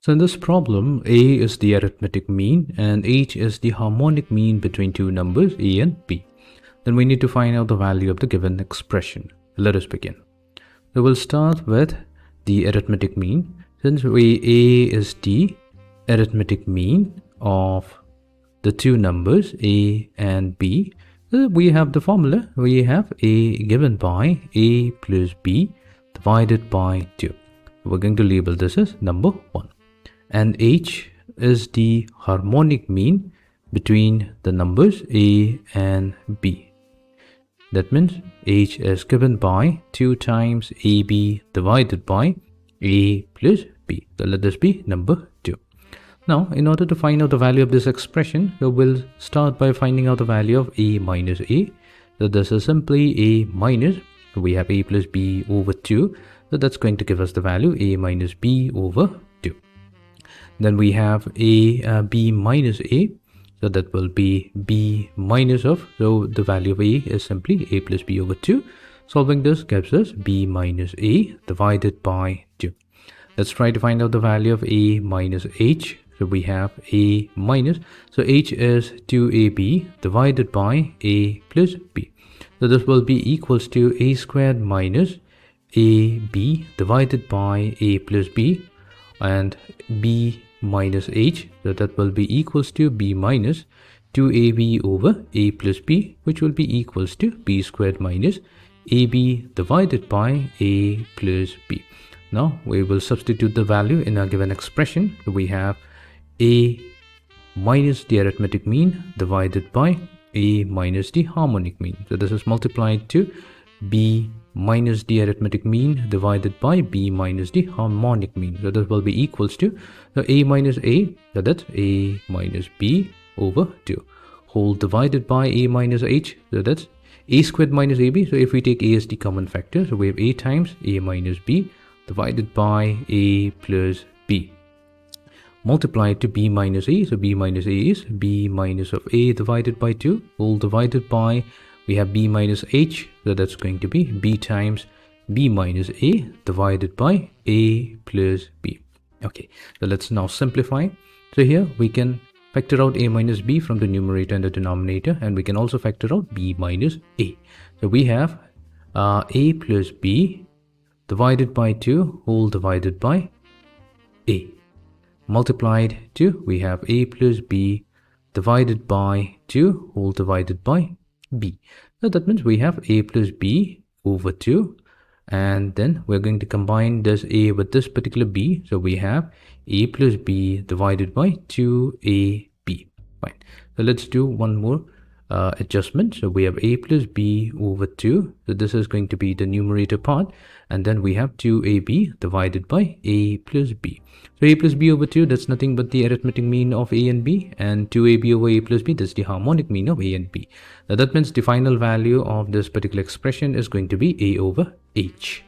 So in this problem, A is the arithmetic mean and H is the harmonic mean between two numbers A and B. Then we need to find out the value of the given expression. Let us begin. So we'll start with the arithmetic mean. Since A is the arithmetic mean of the two numbers A and B, we have the formula. We have A given by A plus B divided by 2. We're going to label this as number 1. And H is the harmonic mean between the numbers A and B. That means H is given by 2 times AB divided by A plus B. So let this be number 2. Now, in order to find out the value of this expression, we'll start by finding out the value of A minus A. So this is simply A minus, we have A plus B over 2. So that's going to give us the value A minus B over 2. Then we have B minus A. So that will be B minus of, so the value of A is simply A plus B over 2. Solving this gives us B minus A divided by 2. Let's try to find out the value of A minus H. So we have A minus, so H is 2AB divided by A plus B. So this will be equals to A squared minus AB divided by A plus B and B minus H. So that will be equals to B minus 2AB over A plus B, which will be equals to B squared minus AB divided by A plus B. Now we will substitute the value in our given expression. We have A minus the arithmetic mean divided by A minus the harmonic mean. So this is multiplied to B minus the arithmetic mean divided by B minus the harmonic mean. So this will be equals to A minus A, so that's A minus B over 2 whole divided by A minus H, so that's A squared minus AB. So if we take A as the common factor, so we have A times A minus B divided by A plus B multiplied to B minus A. So B minus A is B minus of A divided by 2 whole divided by, we have B minus H, so that's going to be B times B minus A divided by A plus B. Okay, so let's now simplify. So here we can factor out A minus B from the numerator and the denominator, and we can also factor out B minus A. So we have A plus B divided by 2 whole divided by A multiplied to, we have A plus B divided by 2 whole divided by B. So that means we have A plus B over 2, and then we're going to combine this A with this particular B. So we have A plus B divided by 2AB. Fine. So let's do one more adjustment. So we have A plus B over 2. So this is going to be the numerator part. And then we have 2AB divided by A plus B. So A plus B over 2, that's nothing but the arithmetic mean of A and B. And 2AB over A plus B, that's the harmonic mean of A and B. Now that means the final value of this particular expression is going to be A over H.